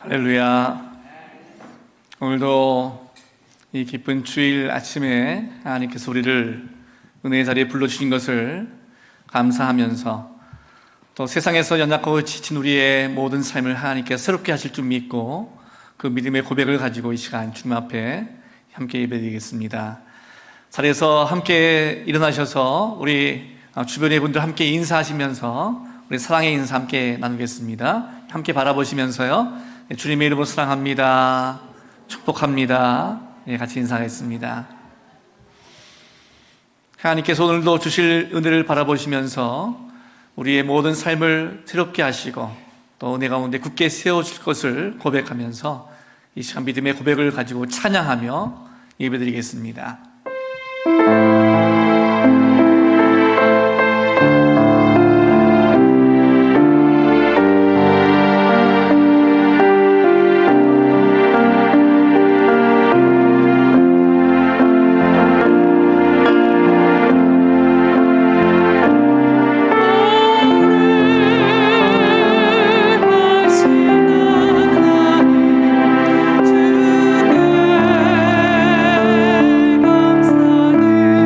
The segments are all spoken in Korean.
할렐루야. 오늘도 이 기쁜 주일 아침에 하나님께서 우리를 은혜의 자리에 불러주신 것을 감사하면서 또 세상에서 연약하고 지친 우리의 모든 삶을 하나님께서 새롭게 하실 줄 믿고 그 믿음의 고백을 가지고 이 시간 주님 앞에 함께 예배드리겠습니다. 자리에서 함께 일어나셔서 우리 주변의 분들 함께 인사하시면서 우리 사랑의 인사 함께 나누겠습니다. 함께 바라보시면서요, 주님의 이름으로 사랑합니다, 축복합니다, 같이 인사하겠습니다. 하나님께서 오늘도 주실 은혜를 바라보시면서 우리의 모든 삶을 새롭게 하시고 또 은혜 가운데 굳게 세워줄 것을 고백하면서 이 시간 믿음의 고백을 가지고 찬양하며 예배드리겠습니다. 주께 감사를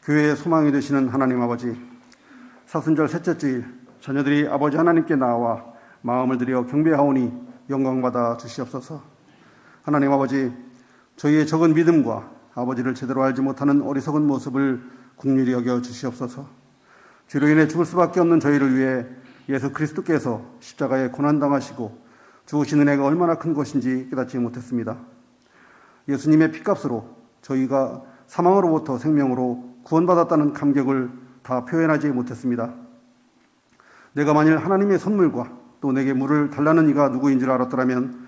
교회의 소망이 되시는 하나님 아버지, 사순절 셋째 주일 자녀들이 아버지 하나님께 나와 마음을 들여 경배하오니 영광받아 주시옵소서. 하나님 아버지, 저희의 적은 믿음과 아버지를 제대로 알지 못하는 어리석은 모습을 긍휼히 여겨 주시옵소서. 죄로 인해 죽을 수밖에 없는 저희를 위해 예수 그리스도께서 십자가에 고난당하시고 죽으신 은혜가 얼마나 큰 것인지 깨닫지 못했습니다. 예수님의 피값으로 저희가 사망으로부터 생명으로 구원받았다는 감격을 다 표현하지 못했습니다. 내가 만일 하나님의 선물과 또 내게 물을 달라는 이가 누구인 줄 알았더라면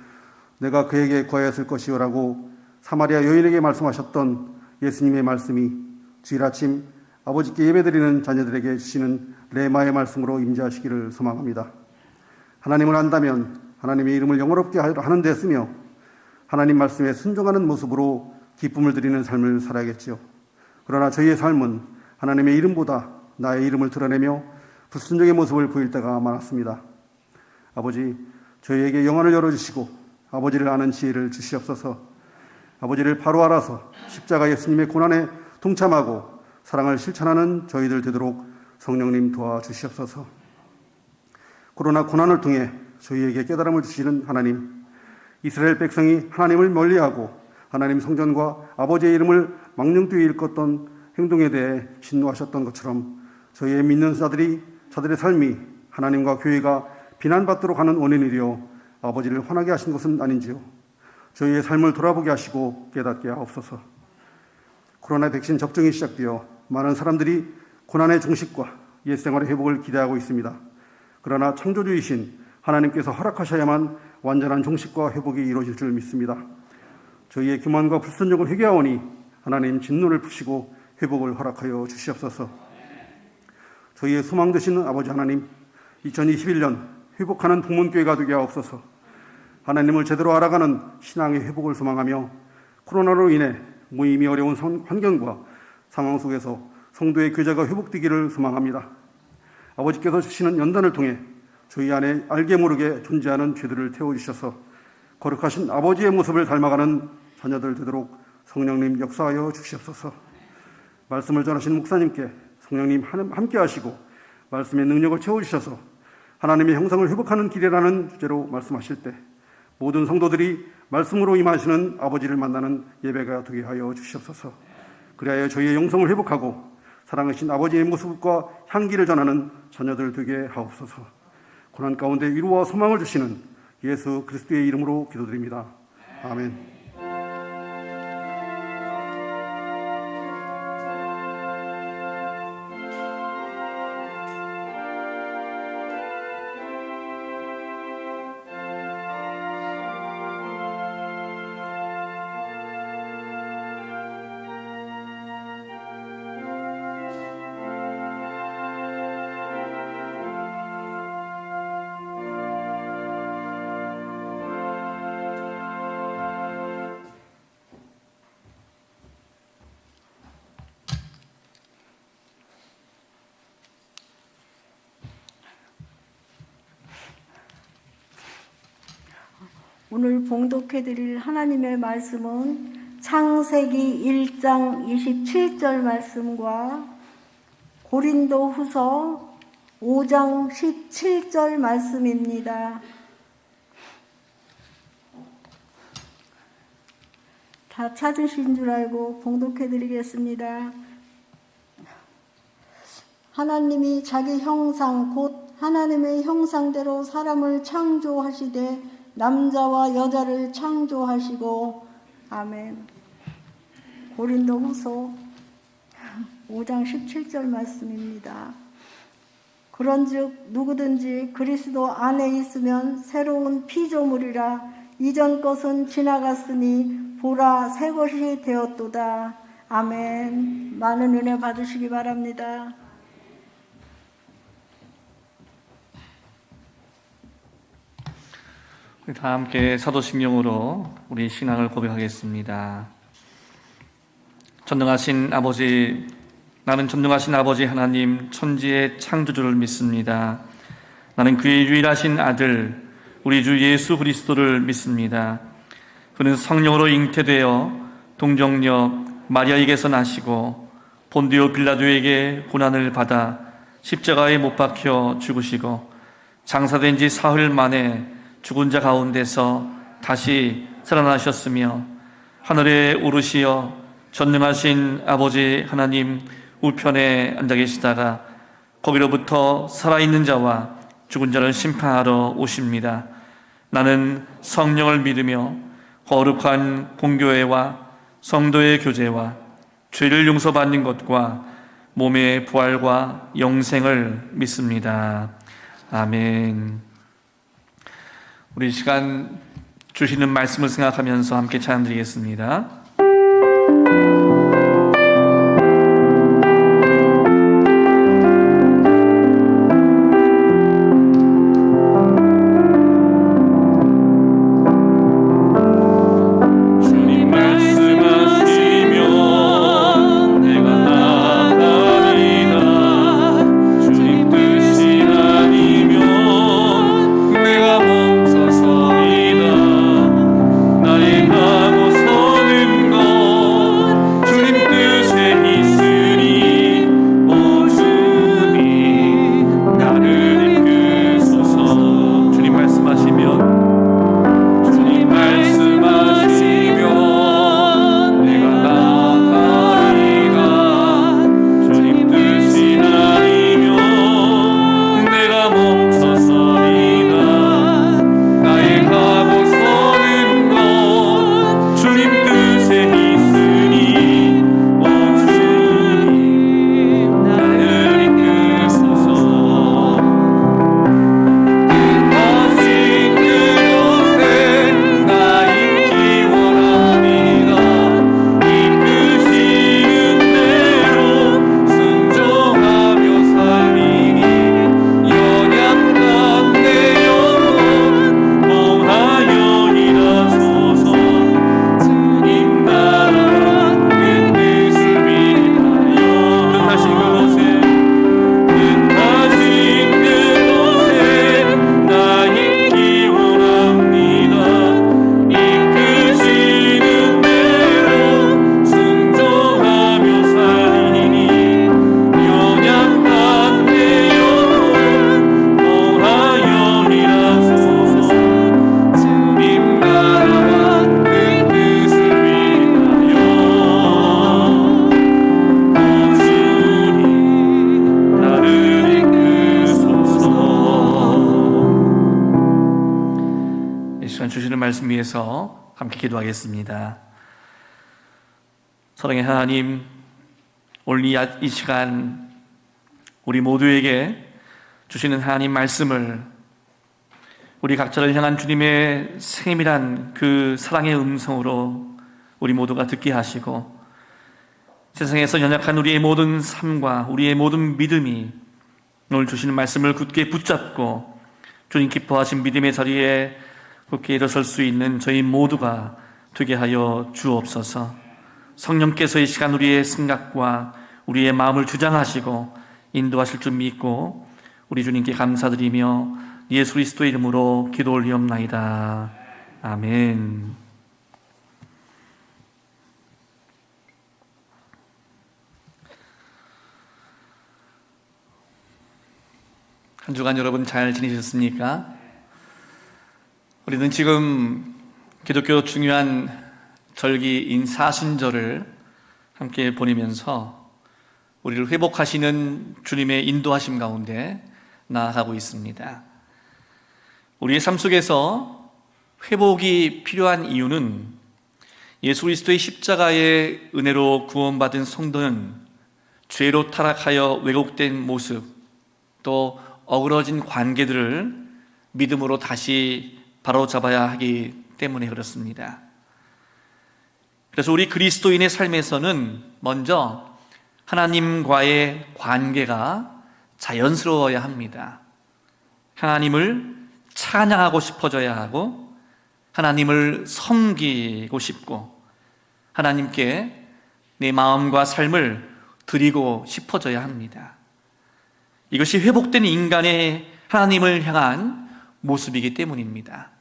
내가 그에게 구하였을 것이요라고 사마리아 여인에게 말씀하셨던 예수님의 말씀이 주일 아침 아버지께 예배드리는 자녀들에게 주시는 레마의 말씀으로 임재하시기를 소망합니다. 하나님을 안다면 하나님의 이름을 영어롭게 하는 데 쓰며 하나님 말씀에 순종하는 모습으로 기쁨을 드리는 삶을 살아야겠지요. 그러나 저희의 삶은 하나님의 이름보다 나의 이름을 드러내며 불순종의 모습을 보일 때가 많았습니다. 아버지, 저희에게 영안을 열어주시고 아버지를 아는 지혜를 주시옵소서. 아버지를 바로 알아서 십자가 예수님의 고난에 동참하고 사랑을 실천하는 저희들 되도록 성령님 도와주시옵소서. 코로나 고난을 통해 저희에게 깨달음을 주시는 하나님, 이스라엘 백성이 하나님을 멀리하고 하나님 성전과 아버지의 이름을 망령되이 일컫던 행동에 대해 진노하셨던 것처럼 저희의 믿는 자들의 삶이 하나님과 교회가 비난받도록 하는 원인이 되어 아버지를 화나게 하신 것은 아닌지요. 저희의 삶을 돌아보게 하시고 깨닫게 하옵소서. 코로나 백신 접종이 시작되어 많은 사람들이 고난의 종식과 옛생활의 회복을 기대하고 있습니다. 그러나 창조주이신 하나님께서 허락하셔야만 완전한 종식과 회복이 이루어질 줄 믿습니다. 저희의 교만과 불순종을 회개하오니 하나님 진노를 푸시고 회복을 허락하여 주시옵소서. 저희의 소망 되시는 아버지 하나님, 2021년 회복하는 동문교회가 되게 하옵소서. 하나님을 제대로 알아가는 신앙의 회복을 소망하며 코로나로 인해 모임이 어려운 환경과 상황 속에서 성도의 교제가 회복되기를 소망합니다. 아버지께서 주시는 연단을 통해 저희 안에 알게 모르게 존재하는 죄들을 태워주셔서 거룩하신 아버지의 모습을 닮아가는 자녀들 되도록 성령님 역사하여 주시옵소서. 말씀을 전하시는 목사님께 성령님 함께 하시고 말씀의 능력을 채워주셔서 하나님의 형상을 회복하는 길이라는 주제로 말씀하실 때 모든 성도들이 말씀으로 임하시는 아버지를 만나는 예배가 되게 하여 주시옵소서. 그리하여 저희의 영성을 회복하고 사랑하신 아버지의 모습과 향기를 전하는 자녀들 되게 하옵소서. 고난 가운데 위로와 소망을 주시는 예수 그리스도의 이름으로 기도드립니다. 아멘. 오늘 봉독해드릴 하나님의 말씀은 창세기 1장 27절 말씀과 고린도 후서 5장 17절 말씀입니다. 다 찾으신 줄 알고 봉독해드리겠습니다. 하나님이 자기 형상 곧 하나님의 형상대로 사람을 창조하시되 남자와 여자를 창조하시고 아멘. 고린도 후서 5장 17절 말씀입니다. 그런즉 누구든지 그리스도 안에 있으면 새로운 피조물이라 이전 것은 지나갔으니 보라 새 것이 되었도다. 아멘. 많은 은혜 받으시기 바랍니다. 다 함께 사도신경으로 우리 신앙을 고백하겠습니다. 전능하신 아버지, 나는 전능하신 아버지 하나님 천지의 창조주를 믿습니다. 나는 그의 유일하신 아들 우리 주 예수 그리스도를 믿습니다. 그는 성령으로 잉태되어 동정녀 마리아에게서 나시고 본디오 빌라도에게 고난을 받아 십자가에 못 박혀 죽으시고 장사된 지 사흘 만에 죽은 자 가운데서 다시 살아나셨으며 하늘에 오르시어 전능하신 아버지 하나님 우편에 앉아 계시다가 거기로부터 살아있는 자와 죽은 자를 심판하러 오십니다. 나는 성령을 믿으며 거룩한 공교회와 성도의 교제와 죄를 용서받는 것과 몸의 부활과 영생을 믿습니다. 아멘. 우리 시간 주시는 말씀을 생각하면서 함께 찬양드리겠습니다. 말씀 위해서 함께 기도하겠습니다. 사랑의 하나님, 오늘 이 시간 우리 모두에게 주시는 하나님 말씀을 우리 각자를 향한 주님의 세밀한 그 사랑의 음성으로 우리 모두가 듣게 하시고 세상에서 연약한 우리의 모든 삶과 우리의 모든 믿음이 오늘 주시는 말씀을 굳게 붙잡고 주님 기뻐하신 믿음의 자리에 굳게 일어설 수 있는 저희 모두가 되게 하여 주옵소서. 성령께서 이 시간 우리의 생각과 우리의 마음을 주장하시고 인도하실 줄 믿고 우리 주님께 감사드리며 예수 그리스도의 이름으로 기도 올리옵나이다. 아멘. 한 주간 여러분 잘 지내셨습니까? 우리는 지금 기독교 중요한 절기인 사순절을 함께 보내면서 우리를 회복하시는 주님의 인도하심 가운데 나아가고 있습니다. 우리의 삶 속에서 회복이 필요한 이유는 예수 그리스도의 십자가의 은혜로 구원받은 성도는 죄로 타락하여 왜곡된 모습, 또 어그러진 관계들을 믿음으로 다시 바로잡아야 하기 때문에 그렇습니다. 그래서 우리 그리스도인의 삶에서는 먼저 하나님과의 관계가 자연스러워야 합니다. 하나님을 찬양하고 싶어져야 하고 하나님을 섬기고 싶고 하나님께 내 마음과 삶을 드리고 싶어져야 합니다. 이것이 회복된 인간의 하나님을 향한 모습이기 때문입니다.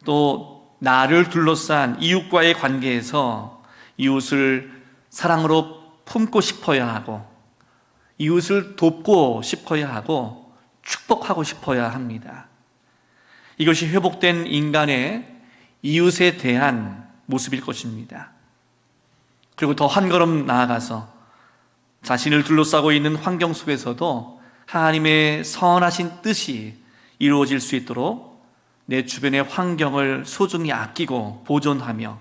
또 나를 둘러싼 이웃과의 관계에서 이웃을 사랑으로 품고 싶어야 하고 이웃을 돕고 싶어야 하고 축복하고 싶어야 합니다. 이것이 회복된 인간의 이웃에 대한 모습일 것입니다. 그리고 더 한 걸음 나아가서 자신을 둘러싸고 있는 환경 속에서도 하나님의 선하신 뜻이 이루어질 수 있도록 내 주변의 환경을 소중히 아끼고 보존하며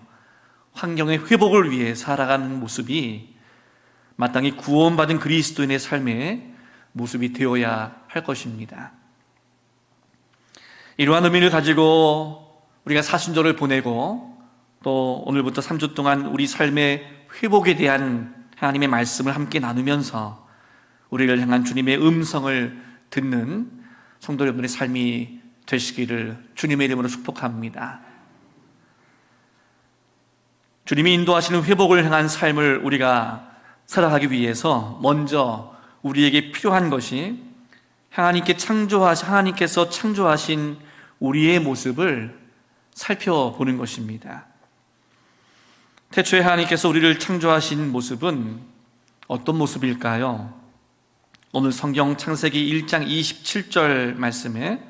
환경의 회복을 위해 살아가는 모습이 마땅히 구원받은 그리스도인의 삶의 모습이 되어야 할 것입니다. 이러한 의미를 가지고 우리가 사순절을 보내고 또 오늘부터 3주 동안 우리 삶의 회복에 대한 하나님의 말씀을 함께 나누면서 우리를 향한 주님의 음성을 듣는 성도 여러분의 삶이 되시기를 주님의 이름으로 축복합니다. 주님이 인도하시는 회복을 향한 삶을 우리가 살아가기 위해서 먼저 우리에게 필요한 것이 하나님께서 창조하신 우리의 모습을 살펴보는 것입니다. 태초에 하나님께서 우리를 창조하신 모습은 어떤 모습일까요? 오늘 성경 창세기 1장 27절 말씀에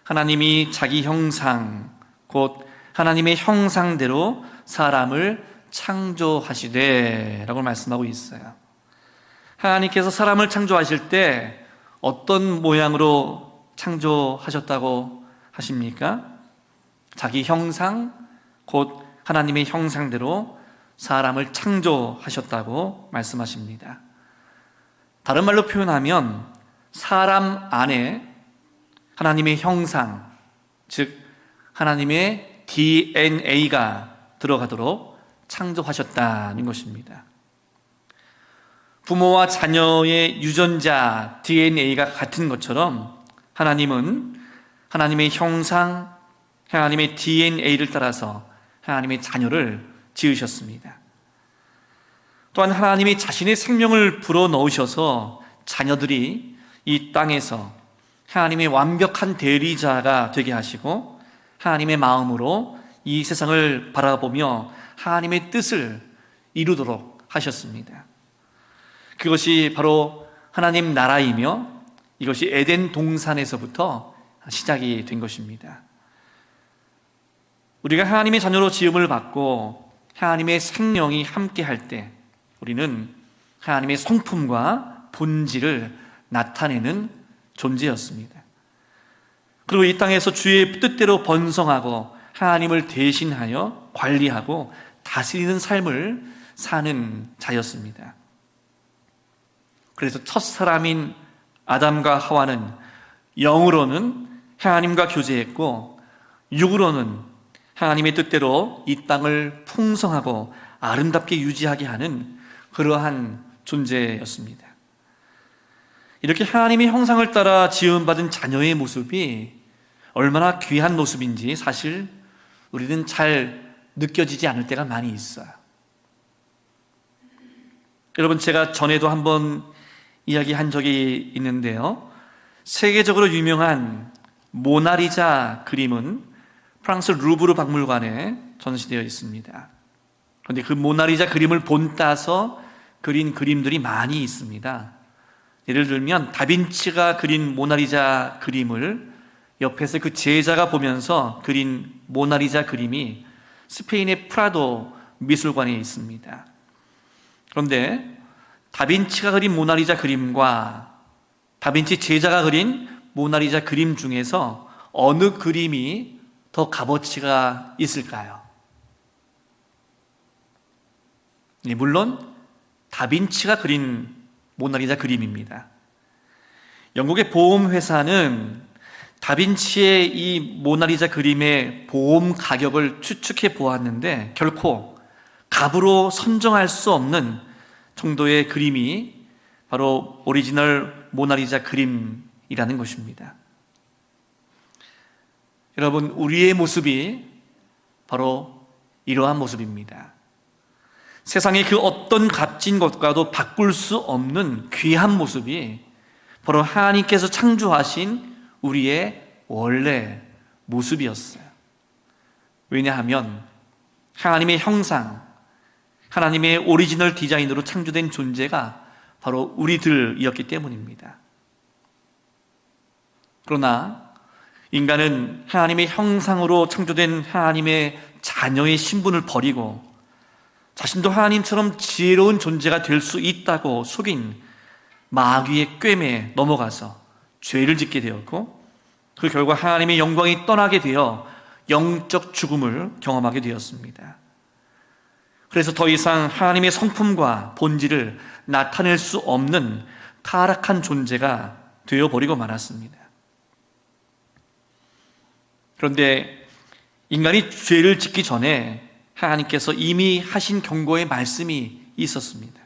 하나님이 자기 형상, 곧 하나님의 형상대로 사람을 창조하시되 라고 말씀하고 있어요. 하나님께서 사람을 창조하실 때 어떤 모양으로 창조하셨다고 하십니까? 자기 형상, 곧 하나님의 형상대로 사람을 창조하셨다고 말씀하십니다. 다른 말로 표현하면 사람 안에 하나님의 형상, 즉 하나님의 DNA가 들어가도록 창조하셨다는 것입니다. 부모와 자녀의 유전자 DNA가 같은 것처럼 하나님은 하나님의 형상, 하나님의 DNA를 따라서 하나님의 자녀를 지으셨습니다. 또한 하나님이 자신의 생명을 불어넣으셔서 자녀들이 이 땅에서 하나님의 완벽한 대리자가 되게 하시고 하나님의 마음으로 이 세상을 바라보며 하나님의 뜻을 이루도록 하셨습니다. 그것이 바로 하나님 나라이며 이것이 에덴 동산에서부터 시작이 된 것입니다. 우리가 하나님의 자녀로 지음을 받고 하나님의 생명이 함께 할 때 우리는 하나님의 성품과 본질을 나타내는 존재였습니다. 그리고 이 땅에서 주의 뜻대로 번성하고 하나님을 대신하여 관리하고 다스리는 삶을 사는 자였습니다. 그래서 첫 사람인 아담과 하와는 영으로는 하나님과 교제했고 육으로는 하나님의 뜻대로 이 땅을 풍성하고 아름답게 유지하게 하는 그러한 존재였습니다. 이렇게 하나님의 형상을 따라 지음받은 자녀의 모습이 얼마나 귀한 모습인지 사실 우리는 잘 느껴지지 않을 때가 많이 있어요. 여러분, 제가 전에도 한번 이야기한 적이 있는데요. 세계적으로 유명한 모나리자 그림은 프랑스 루브르 박물관에 전시되어 있습니다. 그런데 그 모나리자 그림을 본따서 그린 그림들이 많이 있습니다. 예를 들면 다빈치가 그린 모나리자 그림을 옆에서 그 제자가 보면서 그린 모나리자 그림이 스페인의 프라도 미술관에 있습니다. 그런데 다빈치가 그린 모나리자 그림과 다빈치 제자가 그린 모나리자 그림 중에서 어느 그림이 더 값어치가 있을까요? 물론 다빈치가 그린 모나리자 그림입니다. 영국의 보험회사는 다빈치의 이 모나리자 그림의 보험 가격을 추측해 보았는데 결코 값으로 선정할 수 없는 정도의 그림이 바로 오리지널 모나리자 그림이라는 것입니다. 여러분, 우리의 모습이 바로 이러한 모습입니다. 세상의 그 어떤 값진 것과도 바꿀 수 없는 귀한 모습이 바로 하나님께서 창조하신 우리의 원래 모습이었어요. 왜냐하면 하나님의 형상, 하나님의 오리지널 디자인으로 창조된 존재가 바로 우리들이었기 때문입니다. 그러나 인간은 하나님의 형상으로 창조된 하나님의 자녀의 신분을 버리고 자신도 하나님처럼 지혜로운 존재가 될 수 있다고 속인 마귀의 꿰매에 넘어가서 죄를 짓게 되었고, 그 결과 하나님의 영광이 떠나게 되어 영적 죽음을 경험하게 되었습니다. 그래서 더 이상 하나님의 성품과 본질을 나타낼 수 없는 타락한 존재가 되어버리고 말았습니다. 그런데 인간이 죄를 짓기 전에 하나님께서 이미 하신 경고의 말씀이 있었습니다.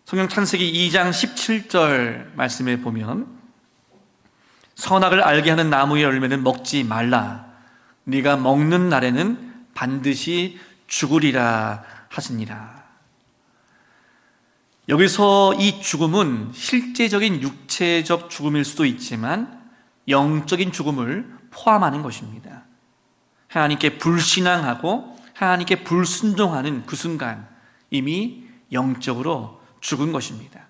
성경 창세기 2장 17절 말씀에 보면, 선악을 알게 하는 나무의 열매는 먹지 말라. 네가 먹는 날에는 반드시 죽으리라 하시니라. 여기서 이 죽음은 실제적인 육체적 죽음일 수도 있지만 영적인 죽음을 포함하는 것입니다. 하나님께 불신앙하고 하나님께 불순종하는 그 순간 이미 영적으로 죽은 것입니다.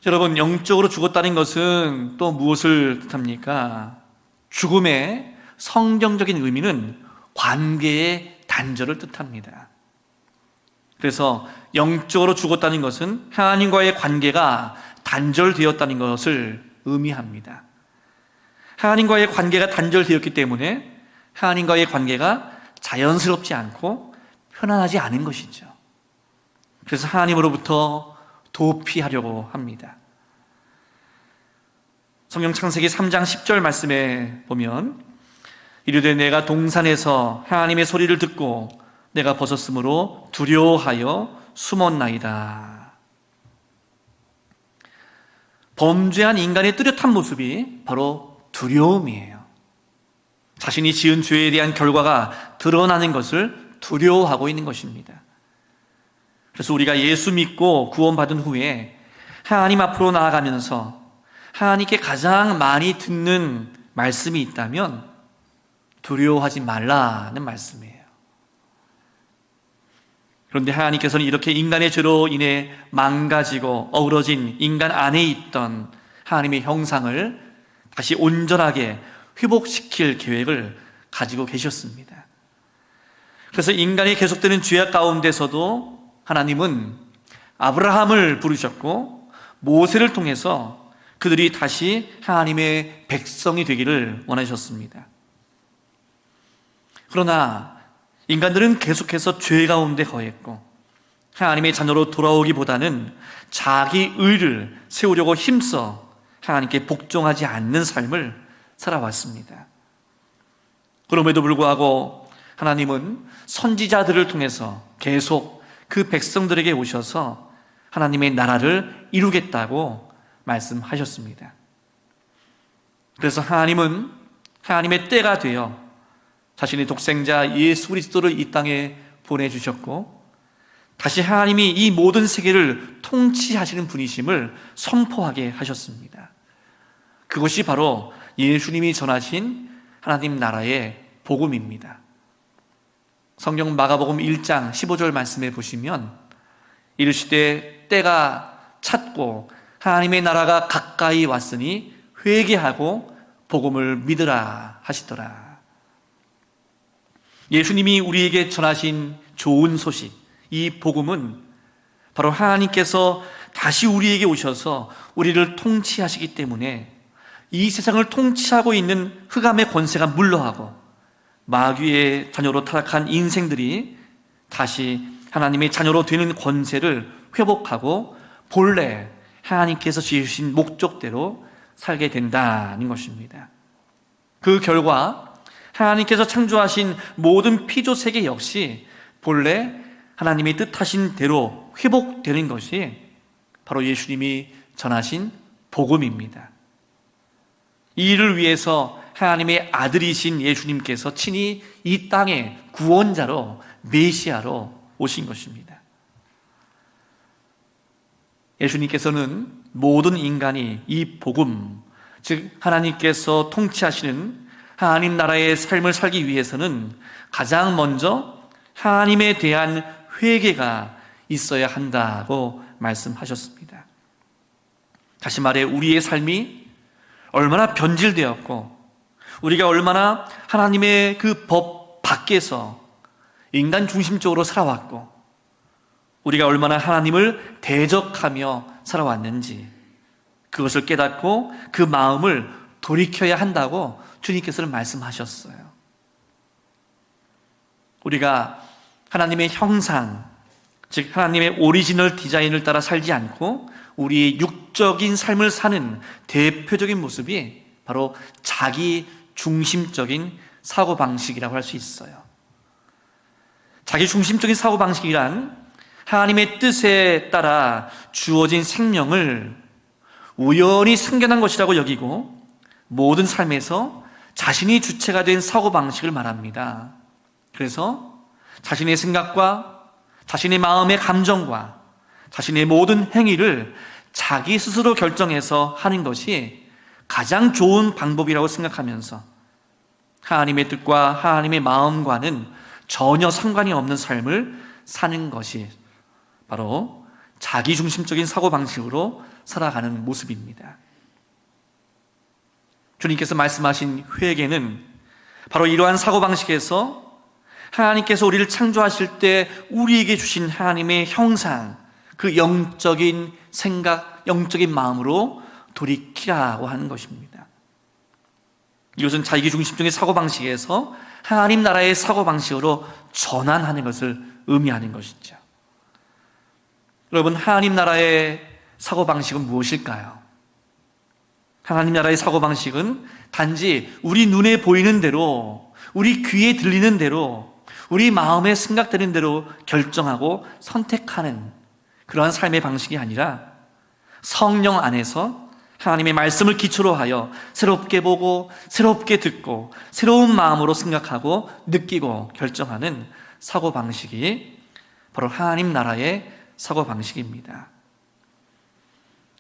여러분, 영적으로 죽었다는 것은 또 무엇을 뜻합니까? 죽음의 성경적인 의미는 관계의 단절을 뜻합니다. 그래서 영적으로 죽었다는 것은 하나님과의 관계가 단절되었다는 것을 의미합니다. 하나님과의 관계가 단절되었기 때문에 하나님과의 관계가 자연스럽지 않고 편안하지 않은 것이죠. 그래서 하나님으로부터 도피하려고 합니다. 성경 창세기 3장 10절 말씀에 보면, 이르되 내가 동산에서 하나님의 소리를 듣고 내가 벗었으므로 두려워하여 숨었나이다. 범죄한 인간의 뚜렷한 모습이 바로 두려움이에요. 자신이 지은 죄에 대한 결과가 드러나는 것을 두려워하고 있는 것입니다. 그래서 우리가 예수 믿고 구원받은 후에 하나님 앞으로 나아가면서 하나님께 가장 많이 듣는 말씀이 있다면 두려워하지 말라는 말씀이에요. 그런데 하나님께서는 이렇게 인간의 죄로 인해 망가지고 어우러진 인간 안에 있던 하나님의 형상을 다시 온전하게 회복시킬 계획을 가지고 계셨습니다. 그래서 인간이 계속되는 죄악 가운데서도 하나님은 아브라함을 부르셨고 모세를 통해서 그들이 다시 하나님의 백성이 되기를 원하셨습니다. 그러나 인간들은 계속해서 죄 가운데 거했고 하나님의 자녀로 돌아오기보다는 자기 의를 세우려고 힘써 하나님께 복종하지 않는 삶을 살아왔습니다. 그럼에도 불구하고 하나님은 선지자들을 통해서 계속 그 백성들에게 오셔서 하나님의 나라를 이루겠다고 말씀하셨습니다. 그래서 하나님은 하나님의 때가 되어 자신의 독생자 예수 그리스도를 이 땅에 보내주셨고 다시 하나님이 이 모든 세계를 통치하시는 분이심을 선포하게 하셨습니다. 그것이 바로 예수님이 전하신 하나님 나라의 복음입니다. 성경 마가복음 1장 15절 말씀에 보시면, 이르시되 때가 찼고 하나님의 나라가 가까이 왔으니 회개하고 복음을 믿으라 하시더라. 예수님이 우리에게 전하신 좋은 소식, 이 복음은 바로 하나님께서 다시 우리에게 오셔서 우리를 통치하시기 때문에 이 세상을 통치하고 있는 흑암의 권세가 물러가고 마귀의 자녀로 타락한 인생들이 다시 하나님의 자녀로 되는 권세를 회복하고 본래 하나님께서 지으신 목적대로 살게 된다는 것입니다. 그 결과 하나님께서 창조하신 모든 피조 세계 역시 본래 하나님이 뜻하신 대로 회복되는 것이 바로 예수님이 전하신 복음입니다. 이 일을 위해서 하나님의 아들이신 예수님께서 친히 이 땅에 구원자로 메시아로 오신 것입니다. 예수님께서는 모든 인간이 이 복음, 즉 하나님께서 통치하시는 하나님 나라의 삶을 살기 위해서는 가장 먼저 하나님에 대한 회개가 있어야 한다고 말씀하셨습니다. 다시 말해 우리의 삶이 얼마나 변질되었고 우리가 얼마나 하나님의 그 법 밖에서 인간 중심적으로 살아왔고 우리가 얼마나 하나님을 대적하며 살아왔는지 그것을 깨닫고 그 마음을 돌이켜야 한다고 주님께서는 말씀하셨어요. 우리가 하나님의 형상, 즉 하나님의 오리지널 디자인을 따라 살지 않고 우리의 육적인 삶을 사는 대표적인 모습이 바로 자기 중심적인 사고방식이라고 할 수 있어요. 자기 중심적인 사고방식이란 하나님의 뜻에 따라 주어진 생명을 우연히 생겨난 것이라고 여기고 모든 삶에서 자신이 주체가 된 사고방식을 말합니다. 그래서 자신의 생각과 자신의 마음의 감정과 자신의 모든 행위를 자기 스스로 결정해서 하는 것이 가장 좋은 방법이라고 생각하면서 하나님의 뜻과 하나님의 마음과는 전혀 상관이 없는 삶을 사는 것이 바로 자기중심적인 사고방식으로 살아가는 모습입니다. 주님께서 말씀하신 회개는 바로 이러한 사고방식에서 하나님께서 우리를 창조하실 때 우리에게 주신 하나님의 형상, 그 영적인 생각, 영적인 마음으로 돌이키라고 하는 것입니다. 이것은 자기중심적인 사고방식에서 하나님 나라의 사고방식으로 전환하는 것을 의미하는 것이죠. 여러분, 하나님 나라의 사고방식은 무엇일까요? 하나님 나라의 사고방식은 단지 우리 눈에 보이는 대로, 우리 귀에 들리는 대로, 우리 마음에 생각되는 대로 결정하고 선택하는 그러한 삶의 방식이 아니라 성령 안에서 하나님의 말씀을 기초로 하여 새롭게 보고 새롭게 듣고 새로운 마음으로 생각하고 느끼고 결정하는 사고방식이 바로 하나님 나라의 사고방식입니다.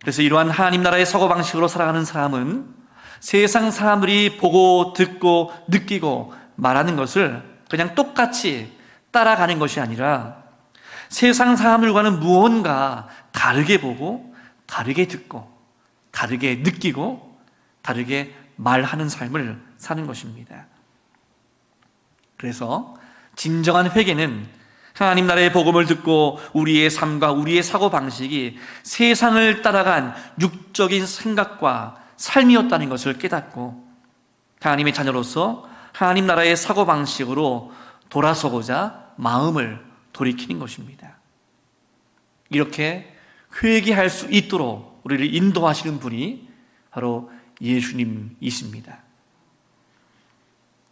그래서 이러한 하나님 나라의 사고방식으로 살아가는 사람은 세상 사람들이 보고 듣고 느끼고 말하는 것을 그냥 똑같이 따라가는 것이 아니라 세상 사람들과는 무언가 다르게 보고 다르게 듣고 다르게 느끼고 다르게 말하는 삶을 사는 것입니다. 그래서 진정한 회개는 하나님 나라의 복음을 듣고 우리의 삶과 우리의 사고방식이 세상을 따라간 육적인 생각과 삶이었다는 것을 깨닫고 하나님의 자녀로서 하나님 나라의 사고방식으로 돌아서고자 마음을 돌이키는 것입니다. 이렇게 회개할 수 있도록 우리를 인도하시는 분이 바로 예수님이십니다.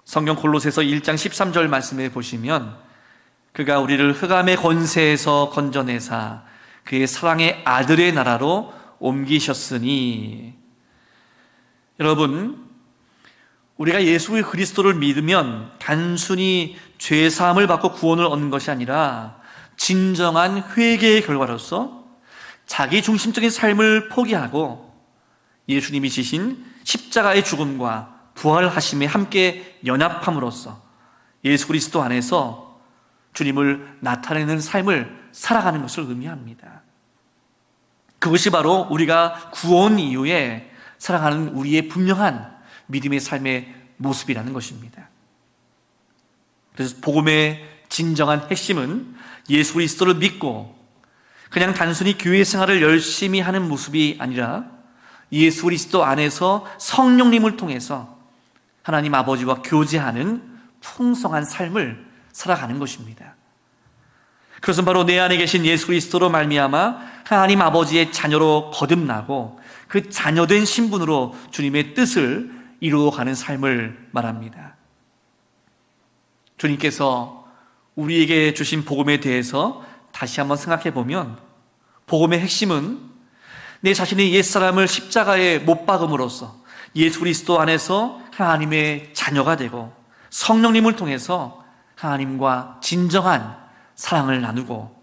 성경 골로새서 1장 13절 말씀에 보시면 그가 우리를 흑암의 권세에서 건져내사 그의 사랑의 아들의 나라로 옮기셨으니. 여러분, 우리가 예수 그리스도를 믿으면 단순히 죄사함을 받고 구원을 얻는 것이 아니라 진정한 회개의 결과로서 자기 중심적인 삶을 포기하고 예수님이 지신 십자가의 죽음과 부활하심에 함께 연합함으로써 예수 그리스도 안에서 주님을 나타내는 삶을 살아가는 것을 의미합니다. 그것이 바로 우리가 구원 이후에 살아가는 우리의 분명한 믿음의 삶의 모습이라는 것입니다. 그래서 복음의 진정한 핵심은 예수 그리스도를 믿고 그냥 단순히 교회 생활을 열심히 하는 모습이 아니라 예수 그리스도 안에서 성령님을 통해서 하나님 아버지와 교제하는 풍성한 삶을 살아가는 것입니다. 그것은 바로 내 안에 계신 예수 그리스도로 말미암아 하나님 아버지의 자녀로 거듭나고 그 자녀된 신분으로 주님의 뜻을 이루어가는 삶을 말합니다. 주님께서 우리에게 주신 복음에 대해서 다시 한번 생각해 보면 복음의 핵심은 내 자신의 옛사람을 십자가에 못 박음으로써 예수 그리스도 안에서 하나님의 자녀가 되고 성령님을 통해서 하나님과 진정한 사랑을 나누고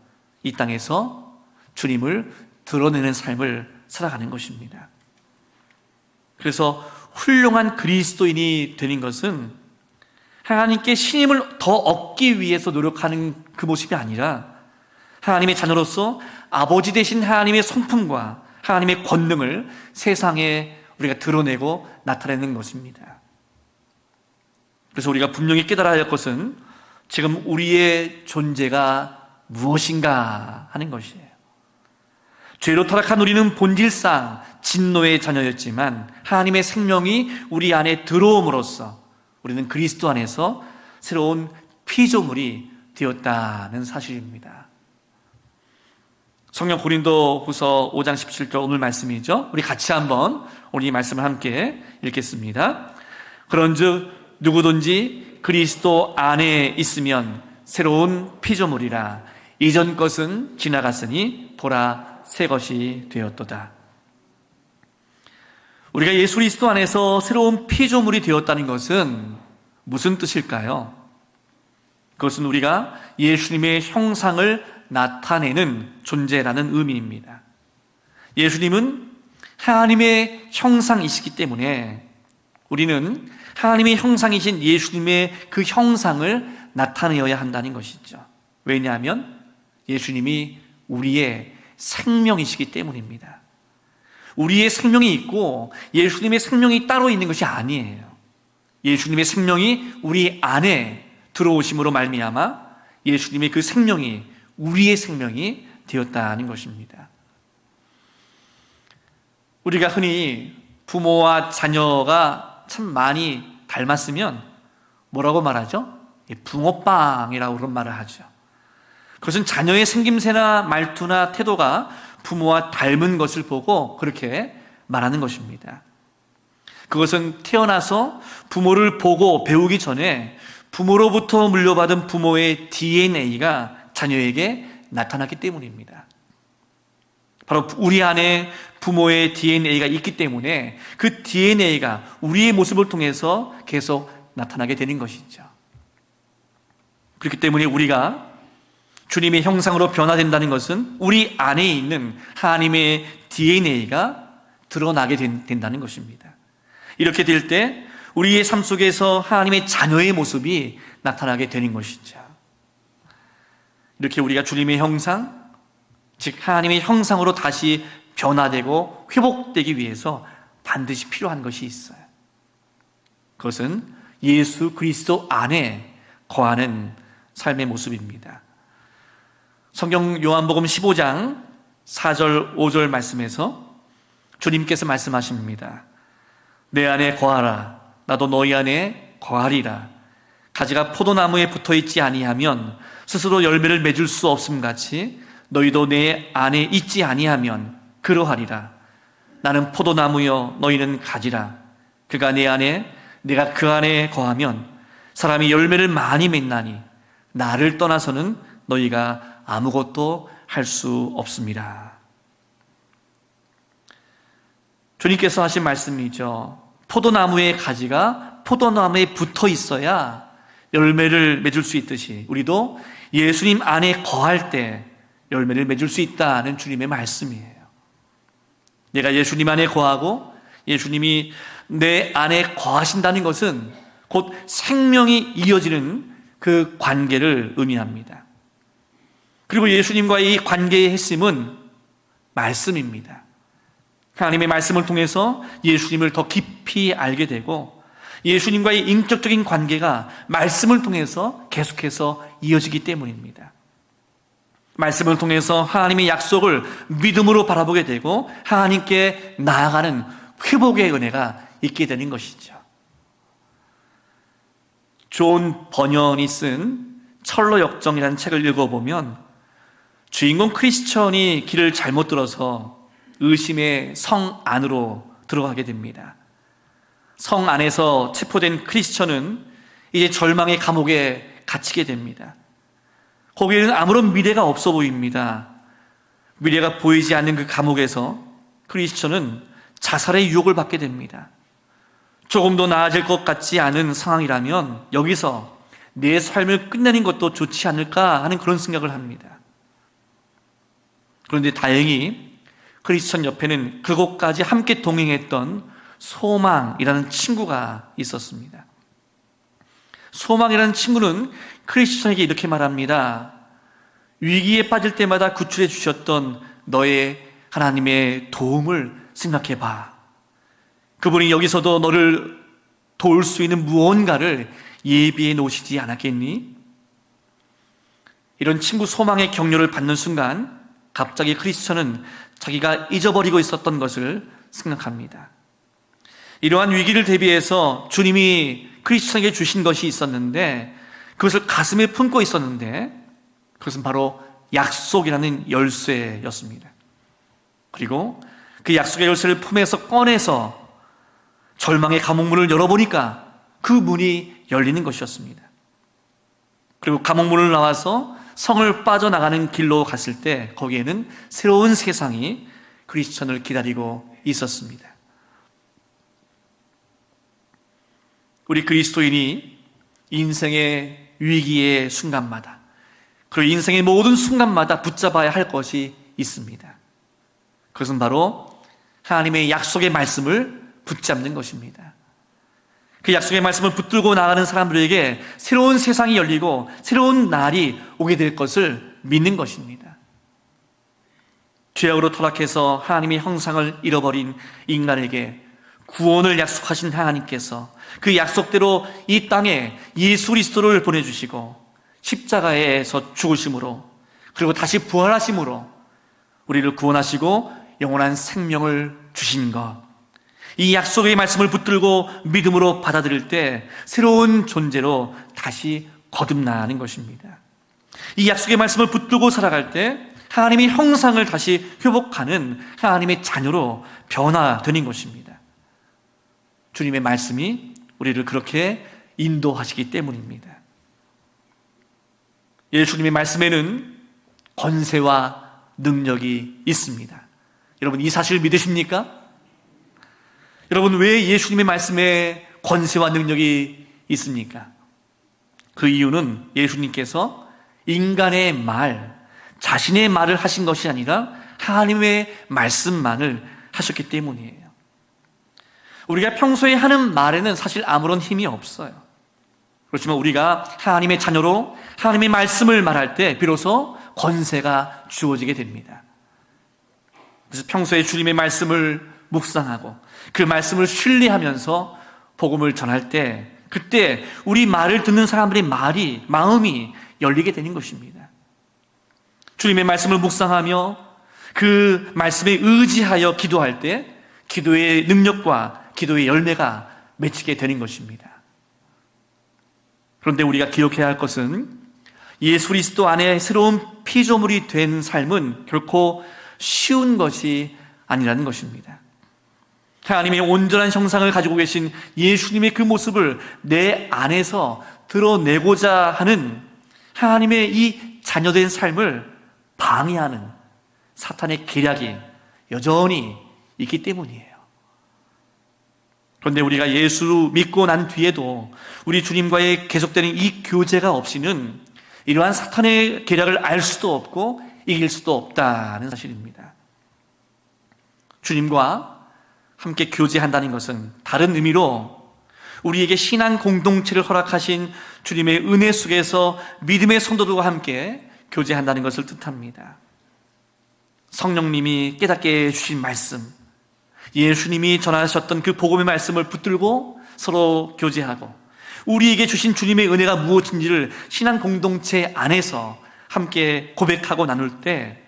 이 땅에서 주님을 드러내는 삶을 살아가는 것입니다. 그래서 훌륭한 그리스도인이 되는 것은 하나님께 신임을 더 얻기 위해서 노력하는 그 모습이 아니라 하나님의 자녀로서 아버지 되신 하나님의 성품과 하나님의 권능을 세상에 우리가 드러내고 나타내는 것입니다. 그래서 우리가 분명히 깨달아야 할 것은 지금 우리의 존재가 무엇인가 하는 것이에요. 죄로 타락한 우리는 본질상 진노의 자녀였지만 하나님의 생명이 우리 안에 들어옴으로써 우리는 그리스도 안에서 새로운 피조물이 되었다는 사실입니다. 성경 고린도후서 5장 17절 오늘 말씀이죠. 우리 같이 한번 오늘 이 말씀을 함께 읽겠습니다. 그런즉 누구든지 그리스도 안에 있으면 새로운 피조물이라 이전 것은 지나갔으니 보라 새 것이 되었도다. 우리가 예수 그리스도 안에서 새로운 피조물이 되었다는 것은 무슨 뜻일까요? 그것은 우리가 예수님의 형상을 나타내는 존재라는 의미입니다. 예수님은 하나님의 형상이시기 때문에 우리는 하나님의 형상이신 예수님의 그 형상을 나타내어야 한다는 것이죠. 왜냐하면 예수님이 우리의 생명이시기 때문입니다. 우리의 생명이 있고 예수님의 생명이 따로 있는 것이 아니에요. 예수님의 생명이 우리 안에 들어오심으로 말미암아 예수님의 그 생명이 우리의 생명이 되었다는 것입니다. 우리가 흔히 부모와 자녀가 참 많이 닮았으면 뭐라고 말하죠? 붕어빵이라고 그런 말을 하죠. 그것은 자녀의 생김새나 말투나 태도가 부모와 닮은 것을 보고 그렇게 말하는 것입니다. 그것은 태어나서 부모를 보고 배우기 전에 부모로부터 물려받은 부모의 DNA가 자녀에게 나타났기 때문입니다. 바로 우리 안에 부모의 DNA가 있기 때문에 그 DNA가 우리의 모습을 통해서 계속 나타나게 되는 것이죠. 그렇기 때문에 우리가 주님의 형상으로 변화된다는 것은 우리 안에 있는 하나님의 DNA가 드러나게 된다는 것입니다. 이렇게 될 때 우리의 삶 속에서 하나님의 자녀의 모습이 나타나게 되는 것이죠. 이렇게 우리가 주님의 형상, 즉 하나님의 형상으로 다시 변화되고 회복되기 위해서 반드시 필요한 것이 있어요. 그것은 예수 그리스도 안에 거하는 삶의 모습입니다. 성경 요한복음 15장 4절 5절 말씀에서 주님께서 말씀하십니다. 내 안에 거하라. 나도 너희 안에 거하리라. 가지가 포도나무에 붙어있지 아니하면 스스로 열매를 맺을 수 없음 같이 너희도 내 안에 있지 아니하면 그러하리라. 나는 포도나무여 너희는 가지라. 그가 내 안에 내가 그 안에 거하면 사람이 열매를 많이 맺나니 나를 떠나서는 너희가 아무것도 할 수 없습니다. 주님께서 하신 말씀이죠. 포도나무의 가지가 포도나무에 붙어 있어야 열매를 맺을 수 있듯이 우리도 예수님 안에 거할 때 열매를 맺을 수 있다는 주님의 말씀이에요. 내가 예수님 안에 거하고 예수님이 내 안에 거하신다는 것은 곧 생명이 이어지는 그 관계를 의미합니다. 그리고 예수님과의 이 관계의 핵심은 말씀입니다. 하나님의 말씀을 통해서 예수님을 더 깊이 알게 되고 예수님과의 인격적인 관계가 말씀을 통해서 계속해서 이어지기 때문입니다. 말씀을 통해서 하나님의 약속을 믿음으로 바라보게 되고 하나님께 나아가는 회복의 은혜가 있게 되는 것이죠. 존 버년이 쓴 철로 역정이라는 책을 읽어보면 주인공 크리스천이 길을 잘못 들어서 의심의 성 안으로 들어가게 됩니다. 성 안에서 체포된 크리스천은 이제 절망의 감옥에 갇히게 됩니다. 거기에는 아무런 미래가 없어 보입니다. 미래가 보이지 않는 그 감옥에서 크리스천은 자살의 유혹을 받게 됩니다. 조금 더 나아질 것 같지 않은 상황이라면 여기서 내 삶을 끝내는 것도 좋지 않을까 하는 그런 생각을 합니다. 그런데 다행히 크리스천 옆에는 그곳까지 함께 동행했던 소망이라는 친구가 있었습니다. 소망이라는 친구는 크리스천에게 이렇게 말합니다. 위기에 빠질 때마다 구출해 주셨던 너의 하나님의 도움을 생각해 봐. 그분이 여기서도 너를 도울 수 있는 무언가를 예비해 놓으시지 않았겠니? 이런 친구 소망의 격려를 받는 순간 갑자기 크리스천은 자기가 잊어버리고 있었던 것을 생각합니다. 이러한 위기를 대비해서 주님이 크리스천에게 주신 것이 있었는데, 그것을 가슴에 품고 있었는데, 그것은 바로 약속이라는 열쇠였습니다. 그리고 그 약속의 열쇠를 품에서 꺼내서 절망의 감옥문을 열어보니까 그 문이 열리는 것이었습니다. 그리고 감옥문을 나와서 성을 빠져나가는 길로 갔을 때 거기에는 새로운 세상이 크리스천을 기다리고 있었습니다. 우리 그리스도인이 인생의 위기의 순간마다, 그리고 인생의 모든 순간마다 붙잡아야 할 것이 있습니다. 그것은 바로 하나님의 약속의 말씀을 붙잡는 것입니다. 그 약속의 말씀을 붙들고 나가는 사람들에게 새로운 세상이 열리고 새로운 날이 오게 될 것을 믿는 것입니다. 죄악으로 타락해서 하나님의 형상을 잃어버린 인간에게 구원을 약속하신 하나님께서 그 약속대로 이 땅에 예수 그리스도를 보내주시고 십자가에서 죽으심으로, 그리고 다시 부활하심으로 우리를 구원하시고 영원한 생명을 주신 것, 이 약속의 말씀을 붙들고 믿음으로 받아들일 때 새로운 존재로 다시 거듭나는 것입니다. 이 약속의 말씀을 붙들고 살아갈 때 하나님의 형상을 다시 회복하는 하나님의 자녀로 변화되는 것입니다. 주님의 말씀이 우리를 그렇게 인도하시기 때문입니다. 예수님의 말씀에는 권세와 능력이 있습니다. 여러분, 이 사실 믿으십니까? 여러분, 왜 예수님의 말씀에 권세와 능력이 있습니까? 그 이유는 예수님께서 인간의 말, 자신의 말을 하신 것이 아니라 하나님의 말씀만을 하셨기 때문이에요. 우리가 평소에 하는 말에는 사실 아무런 힘이 없어요. 그렇지만 우리가 하나님의 자녀로 하나님의 말씀을 말할 때 비로소 권세가 주어지게 됩니다. 그래서 평소에 주님의 말씀을 묵상하고 그 말씀을 신뢰하면서 복음을 전할 때, 그때 우리 말을 듣는 사람들의 마음이 열리게 되는 것입니다. 주님의 말씀을 묵상하며 그 말씀에 의지하여 기도할 때 기도의 능력과 기도의 열매가 맺히게 되는 것입니다. 그런데 우리가 기억해야 할 것은 예수 그리스도 안에 새로운 피조물이 된 삶은 결코 쉬운 것이 아니라는 것입니다. 하나님의 온전한 형상을 가지고 계신 예수님의 그 모습을 내 안에서 드러내고자 하는 하나님의 이 자녀된 삶을 방해하는 사탄의 계략이 여전히 있기 때문이에요. 그런데 우리가 예수 믿고 난 뒤에도 우리 주님과의 계속되는 이 교제가 없이는 이러한 사탄의 계략을 알 수도 없고 이길 수도 없다는 사실입니다. 주님과 함께 교제한다는 것은 다른 의미로 우리에게 신앙 공동체를 허락하신 주님의 은혜 속에서 믿음의 성도들과 함께 교제한다는 것을 뜻합니다. 성령님이 깨닫게 해주신 말씀, 예수님이 전하셨던 그 복음의 말씀을 붙들고 서로 교제하고 우리에게 주신 주님의 은혜가 무엇인지를 신앙 공동체 안에서 함께 고백하고 나눌 때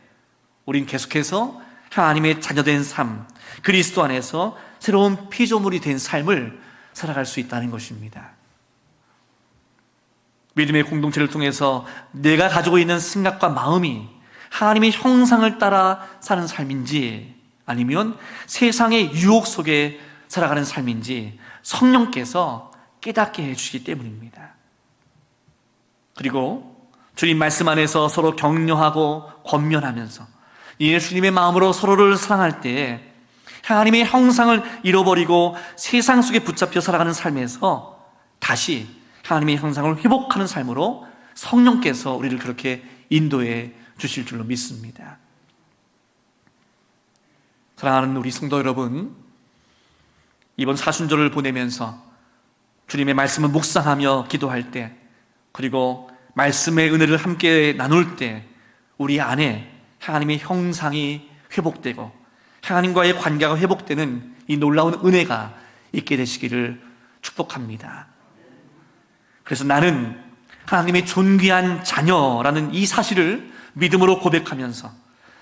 우린 계속해서 하나님의 자녀된 삶, 그리스도 안에서 새로운 피조물이 된 삶을 살아갈 수 있다는 것입니다. 믿음의 공동체를 통해서 내가 가지고 있는 생각과 마음이 하나님의 형상을 따라 사는 삶인지 아니면 세상의 유혹 속에 살아가는 삶인지 성령께서 깨닫게 해주시기 때문입니다. 그리고 주님 말씀 안에서 서로 격려하고 권면하면서 예수님의 마음으로 서로를 사랑할 때 하나님의 형상을 잃어버리고 세상 속에 붙잡혀 살아가는 삶에서 다시 하나님의 형상을 회복하는 삶으로 성령께서 우리를 그렇게 인도해 주실 줄로 믿습니다. 사랑하는 우리 성도 여러분, 이번 사순절을 보내면서 주님의 말씀을 묵상하며 기도할 때, 그리고 말씀의 은혜를 함께 나눌 때 우리 안에 하나님의 형상이 회복되고 하나님과의 관계가 회복되는 이 놀라운 은혜가 있게 되시기를 축복합니다. 그래서 나는 하나님의 존귀한 자녀라는 이 사실을 믿음으로 고백하면서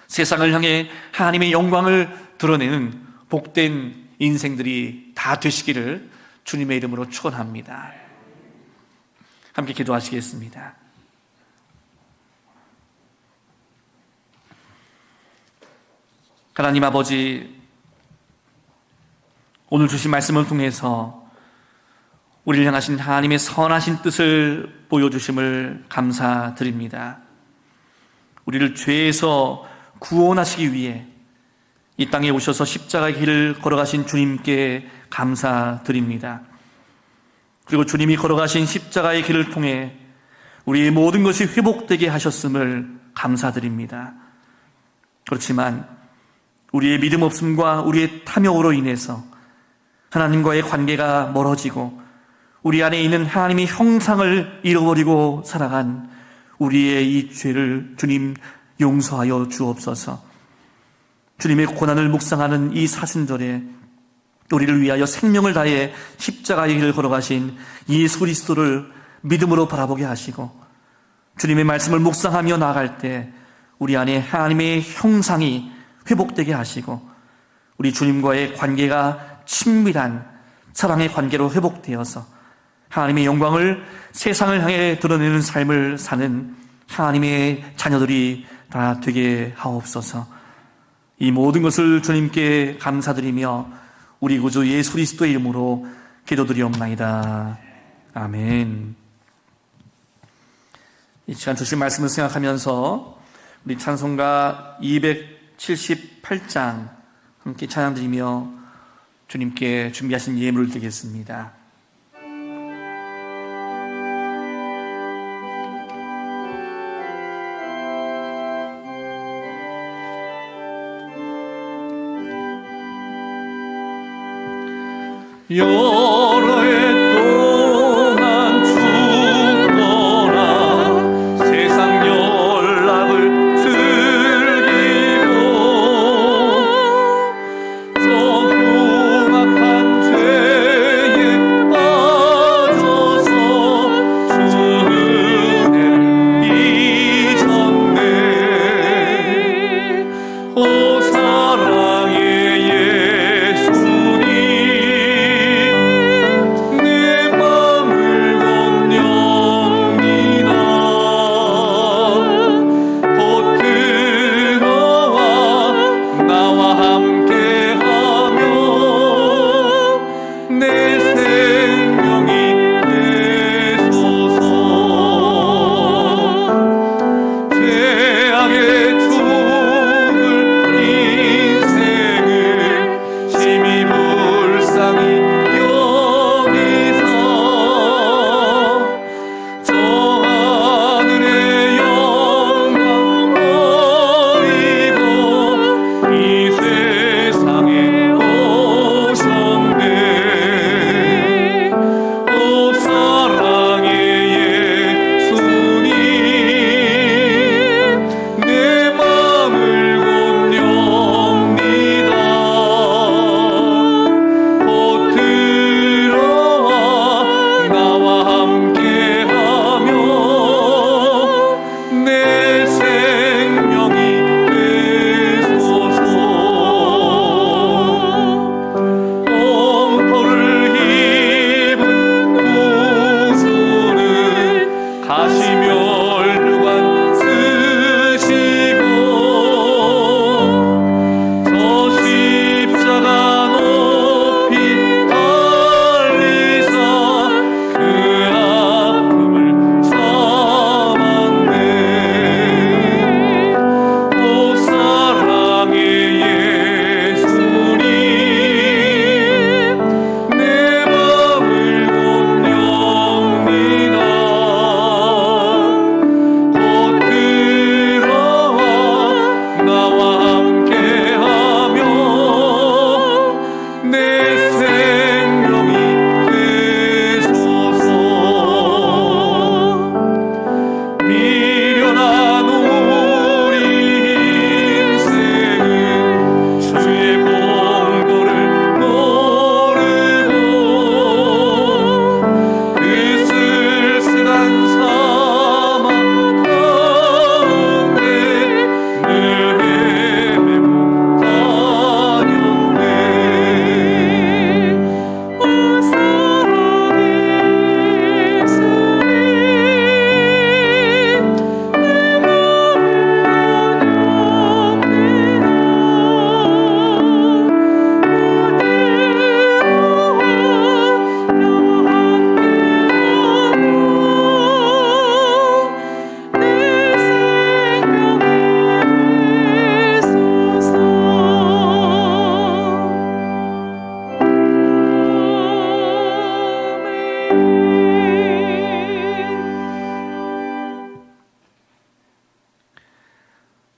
세상을 향해 하나님의 영광을 드러내는 복된 인생들이 다 되시기를 주님의 이름으로 축원합니다. 함께 기도하시겠습니다. 하나님 아버지, 오늘 주신 말씀을 통해서 우리를 향하신 하나님의 선하신 뜻을 보여주심을 감사드립니다. 우리를 죄에서 구원하시기 위해 이 땅에 오셔서 십자가의 길을 걸어가신 주님께 감사드립니다. 그리고 주님이 걸어가신 십자가의 길을 통해 우리의 모든 것이 회복되게 하셨음을 감사드립니다. 그렇지만 우리의 믿음 없음과 우리의 탐욕으로 인해서 하나님과의 관계가 멀어지고 우리 안에 있는 하나님의 형상을 잃어버리고 살아간 우리의 이 죄를 주님 용서하여 주옵소서. 주님의 고난을 묵상하는 이 사순절에 우리를 위하여 생명을 다해 십자가의 길을 걸어가신 예수 그리스도를 믿음으로 바라보게 하시고, 주님의 말씀을 묵상하며 나아갈 때 우리 안에 하나님의 형상이 회복되게 하시고 우리 주님과의 관계가 친밀한 사랑의 관계로 회복되어서 하나님의 영광을 세상을 향해 드러내는 삶을 사는 하나님의 자녀들이 다 되게 하옵소서. 이 모든 것을 주님께 감사드리며 우리 구주 예수 그리스도의 이름으로 기도드리옵나이다. 아멘. 이 시간 주신 말씀을 생각하면서 우리 찬송가 278장 함께 찬양드리며 주님께 준비하신 예물을 드리겠습니다. 여러 해 동안 죽거나 세상 연락을 즐기고 저 흉악한 죄에 빠져서 주 은혜를 잊었네. 오 사랑의 예수님,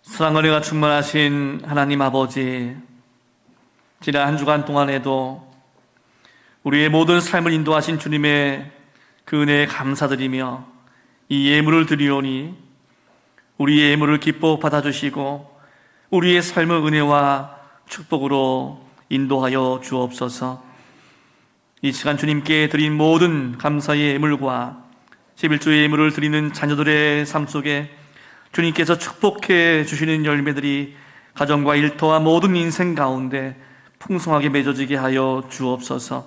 사랑 은혜가 충만하신 하나님 아버지, 지난 한 주간 동안에도 우리의 모든 삶을 인도하신 주님의 그 은혜에 감사드리며 이 예물을 드리오니 우리의 예물을 기뻐 받아주시고 우리의 삶을 은혜와 축복으로 인도하여 주옵소서. 이 시간 주님께 드린 모든 감사의 예물과 11주의 예물을 드리는 자녀들의 삶 속에 주님께서 축복해 주시는 열매들이 가정과 일터와 모든 인생 가운데 풍성하게 맺어지게 하여 주옵소서.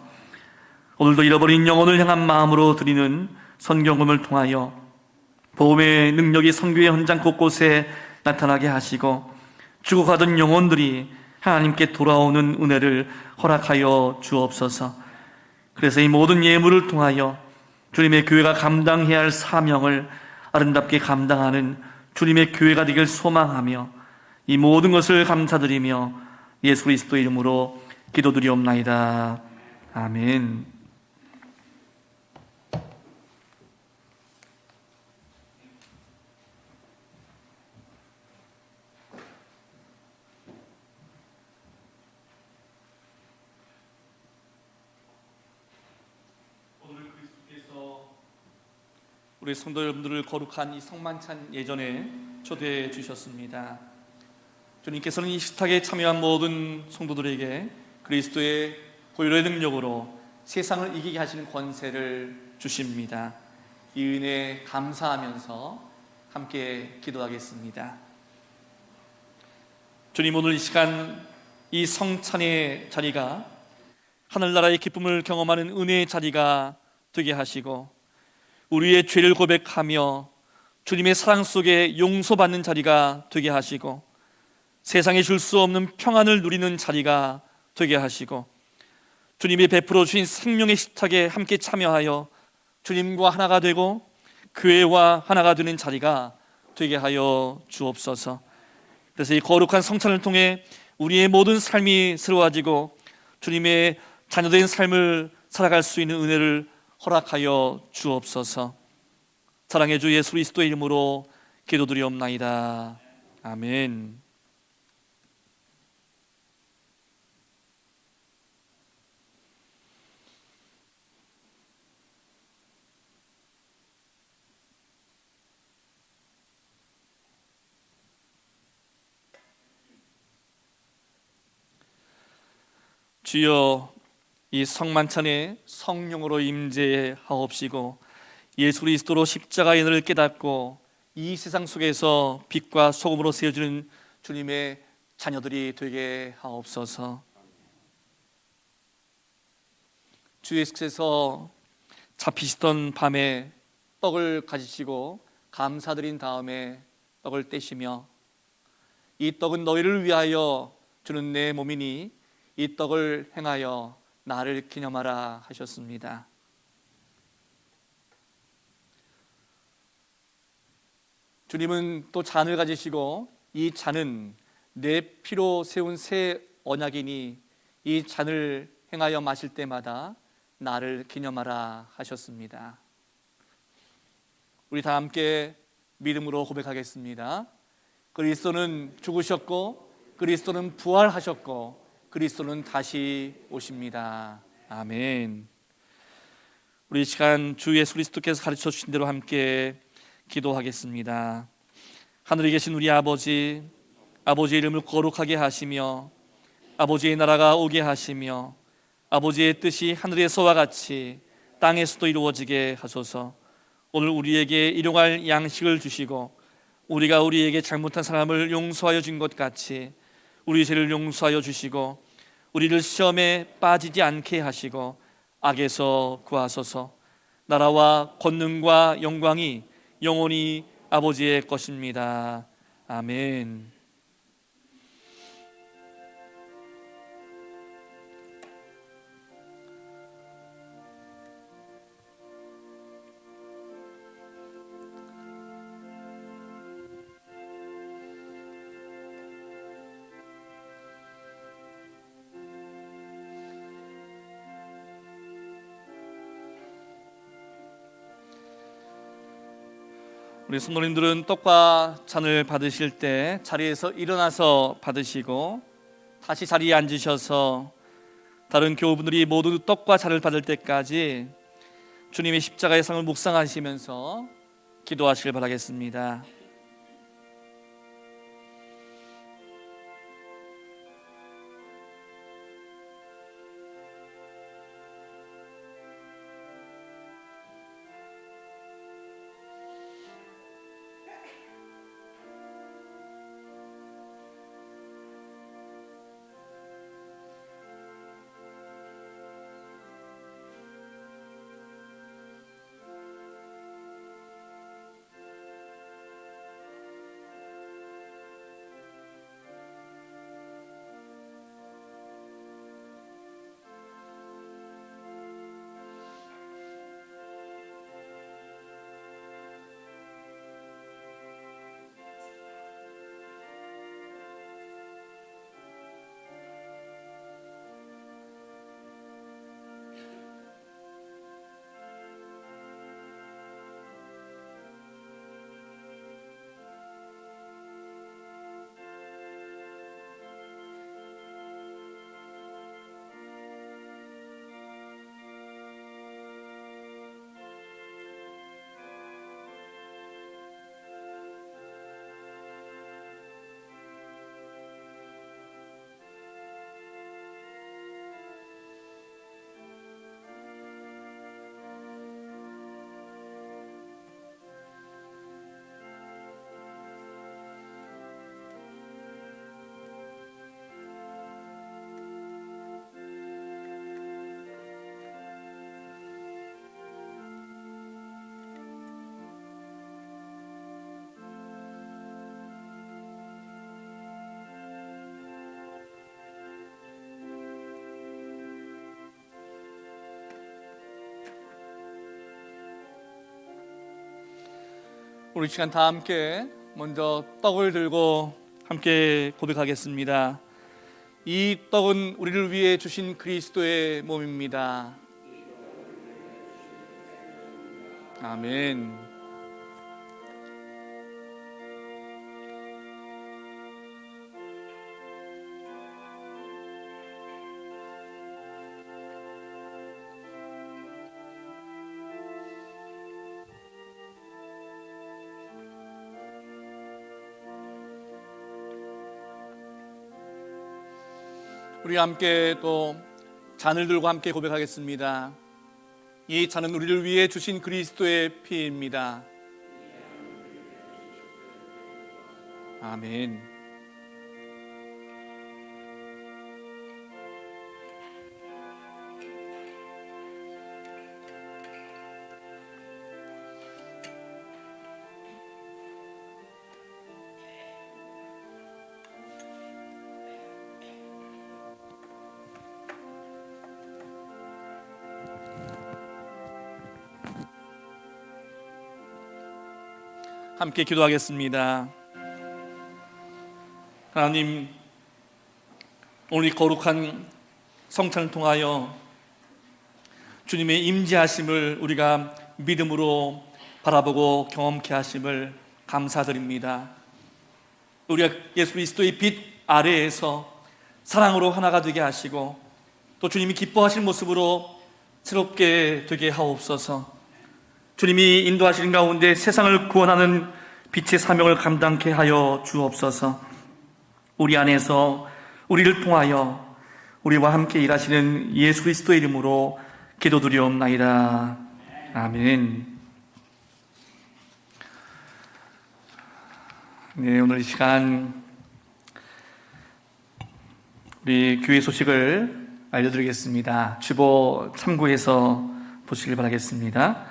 오늘도 잃어버린 영혼을 향한 마음으로 드리는 선경금을 통하여 보험의 능력이 선교의 현장 곳곳에 나타나게 하시고 죽어가던 영혼들이 하나님께 돌아오는 은혜를 허락하여 주옵소서. 그래서 이 모든 예물을 통하여 주님의 교회가 감당해야 할 사명을 아름답게 감당하는 주님의 교회가 되길 소망하며 이 모든 것을 감사드리며 예수 그리스도 이름으로 기도드리옵나이다. 아멘. 오늘 그리스도께서 우리 성도 여러분들을 거룩한 이 성만찬 예전에 초대해 주셨습니다. 주님께서는 이 식탁에 참여한 모든 성도들에게 그리스도의 보혈의 능력으로 세상을 이기게 하시는 권세를 주십니다. 이 은혜에 감사하면서 함께 기도하겠습니다. 주님, 오늘 이 시간 이 성찬의 자리가 하늘나라의 기쁨을 경험하는 은혜의 자리가 되게 하시고 우리의 죄를 고백하며 주님의 사랑 속에 용서받는 자리가 되게 하시고 세상에 줄 수 없는 평안을 누리는 자리가 되게 하시고 주님이 베풀어 주신 생명의 식탁에 함께 참여하여 주님과 하나가 되고 교회와 하나가 되는 자리가 되게 하여 주옵소서. 그래서 이 거룩한 성찬을 통해 우리의 모든 삶이 새로워지고 주님의 자녀된 삶을 살아갈 수 있는 은혜를 허락하여 주옵소서. 사랑의 주 예수 그리스도의 이름으로 기도드리옵나이다. 아멘. 주여, 이 성만찬에 성령으로 임재하옵시고 예수 그리스도로 십자가의 은혜를 깨닫고 이 세상 속에서 빛과 소금으로 세워지는 주님의 자녀들이 되게 하옵소서. 주 예수께서 잡히시던 밤에 떡을 가지시고 감사드린 다음에 떡을 떼시며 이 떡은 너희를 위하여 주는 내 몸이니 이 떡을 행하여 나를 기념하라 하셨습니다. 주님은 또 잔을 가지시고 이 잔은 내 피로 세운 새 언약이니 이 잔을 행하여 마실 때마다 나를 기념하라 하셨습니다. 우리 다 함께 믿음으로 고백하겠습니다. 그리스도는 죽으셨고 그리스도는 부활하셨고 그리스도는 다시 오십니다. 아멘. 우리 이 시간 주 예수 그리스도께서 가르쳐 주신 대로 함께 기도하겠습니다. 하늘에 계신 우리 아버지, 아버지의 이름을 거룩하게 하시며 아버지의 나라가 오게 하시며 아버지의 뜻이 하늘에서와 같이 땅에서도 이루어지게 하소서. 오늘 우리에게 일용할 양식을 주시고 우리가 우리에게 잘못한 사람을 용서하여 준 것 같이 우리 죄를 용서하여 주시고 우리를 시험에 빠지지 않게 하시고 악에서 구하소서. 나라와 권능과 영광이 영원히 아버지의 것입니다. 아멘. 우리 성도님들은 떡과 잔을 받으실 때 자리에서 일어나서 받으시고 다시 자리에 앉으셔서 다른 교우분들이 모두 떡과 잔을 받을 때까지 주님의 십자가의 상을 묵상하시면서 기도하시길 바라겠습니다. 우리 시간 다 함께 먼저 떡을 들고 함께 고백하겠습니다. 이 떡은 우리를 위해 주신 그리스도의 몸입니다. 아멘. 우리 함께 또 잔을 들고 함께 고백하겠습니다. 이 잔은 우리를 위해 주신 그리스도의 피입니다. 아멘. 함께 기도하겠습니다. 하나님, 오늘 이 거룩한 성찬을 통하여 주님의 임재하심을 우리가 믿음으로 바라보고 경험케 하심을 감사드립니다. 우리가 예수 그리스도의 빛 아래에서 사랑으로 하나가 되게 하시고 또 주님이 기뻐하실 모습으로 새롭게 되게 하옵소서. 주님이 인도하시는 가운데 세상을 구원하는 빛의 사명을 감당케 하여 주옵소서. 우리 안에서 우리를 통하여 우리와 함께 일하시는 예수 그리스도의 이름으로 기도드리옵나이다. 아멘. 네, 오늘 이 시간 우리 교회 소식을 알려드리겠습니다. 주보 참고해서 보시길 바라겠습니다.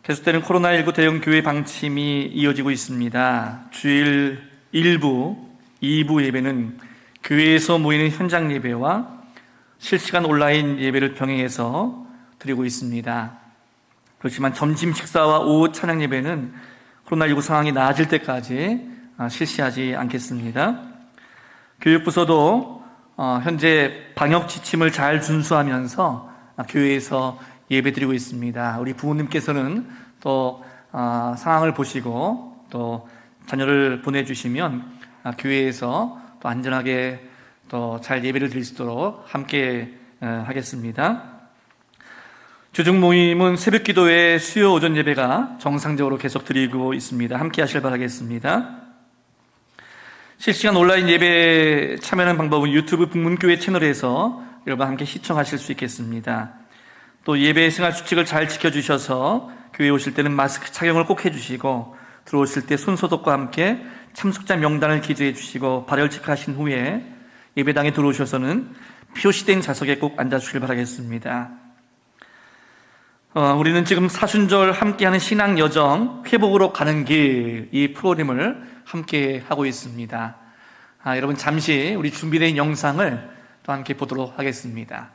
계속되는 코로나19 대형 교회 방침이 이어지고 있습니다. 주일 1부, 2부 예배는 교회에서 모이는 현장 예배와 실시간 온라인 예배를 병행해서 드리고 있습니다. 그렇지만 점심 식사와 오후 찬양 예배는 코로나19 상황이 나아질 때까지 실시하지 않겠습니다. 교육부서도 현재 방역 지침을 잘 준수하면서 교회에서 예배 드리고 있습니다. 우리 부모님께서는 또 상황을 보시고 또 자녀를 보내주시면 교회에서 또 안전하게 또 잘 예배를 드릴 수 있도록 함께 하겠습니다. 주중 모임은 새벽 기도회 수요 오전 예배가 정상적으로 계속 드리고 있습니다. 함께 하실 바라겠습니다. 실시간 온라인 예배 참여하는 방법은 유튜브 북문교회 채널에서 여러분 함께 시청하실 수 있겠습니다. 또 예배 생활 수칙을 잘 지켜주셔서 교회 오실 때는 마스크 착용을 꼭 해주시고 들어오실 때 손소독과 함께 참석자 명단을 기재해 주시고 발열 체크하신 후에 예배당에 들어오셔서는 표시된 좌석에 꼭 앉아주시길 바라겠습니다. 우리는 지금 사순절 함께하는 신앙 여정 회복으로 가는 길 이 프로그램을 함께 하고 있습니다. 여러분 잠시 우리 준비된 영상을 또 함께 보도록 하겠습니다.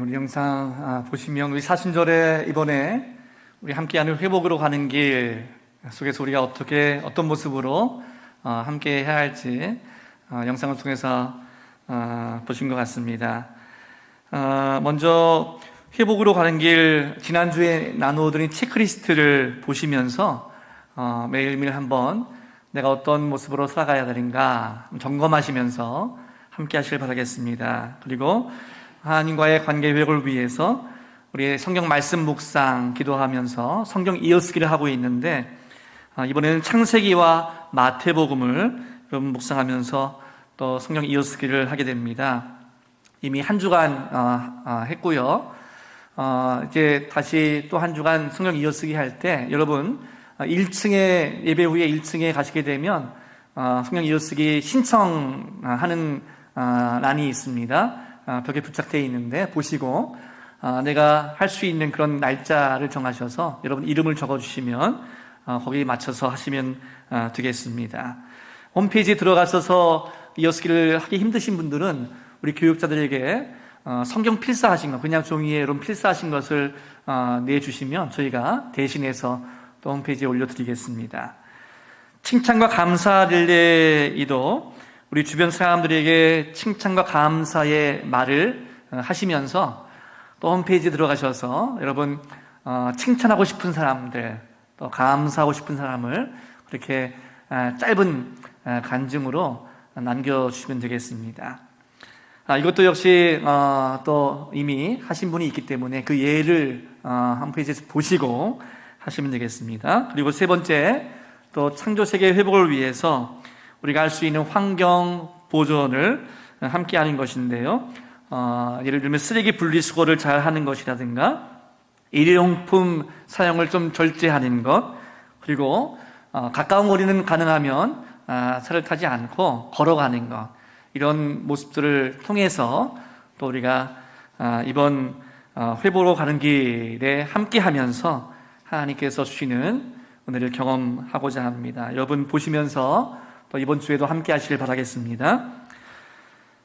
우리 영상 보시면 우리 사순절에 이번에 우리 함께하는 회복으로 가는 길 속에서 우리가 어떤 모습으로 함께 해야 할지 영상을 통해서 보신 것 같습니다. 먼저 회복으로 가는 길 지난주에 나누어드린 체크리스트를 보시면서 매일매일 한번 내가 어떤 모습으로 살아가야 되는가 점검하시면서 함께 하시길 바라겠습니다. 그리고 하나님과의 관계 회복을 위해서 우리 성경 말씀 묵상 기도하면서 성경 이어쓰기를 하고 있는데 이번에는 창세기와 마태복음을 여러분 묵상하면서 또 성경 이어쓰기를 하게 됩니다. 이미 한 주간 했고요. 이제 다시 또 한 주간 성경 이어쓰기 할 때 여러분 1층에 예배 후에 1층에 가시게 되면 성경 이어쓰기 신청하는 란이 있습니다. 벽에 부착되어 있는데 보시고 내가 할 수 있는 그런 날짜를 정하셔서 여러분 이름을 적어주시면 거기에 맞춰서 하시면 되겠습니다. 홈페이지에 들어가셔서 이어쓰기를 하기 힘드신 분들은 우리 교육자들에게 성경 필사하신 거 그냥 종이에 여러분 필사하신 것을 내주시면 저희가 대신해서 또 홈페이지에 올려드리겠습니다. 칭찬과 감사 릴레이도 우리 주변 사람들에게 칭찬과 감사의 말을 하시면서 또 홈페이지에 들어가셔서 여러분 칭찬하고 싶은 사람들 또 감사하고 싶은 사람을 그렇게 짧은 간증으로 남겨주시면 되겠습니다. 이것도 역시 또 이미 하신 분이 있기 때문에 그 예를 홈페이지에서 보시고 하시면 되겠습니다. 그리고 세 번째 또 창조세계 회복을 위해서 우리가 할 수 있는 환경 보존을 함께 하는 것인데요. 예를 들면 쓰레기 분리수거를 잘 하는 것이라든가 일회용품 사용을 좀 절제하는 것, 그리고 가까운 거리는 가능하면 차를 타지 않고 걸어가는 것, 이런 모습들을 통해서 또 우리가 이번 회보로 가는 길에 함께 하면서 하나님께서 주시는 은혜를 경험하고자 합니다. 여러분 보시면서 또 이번 주에도 함께 하시길 바라겠습니다.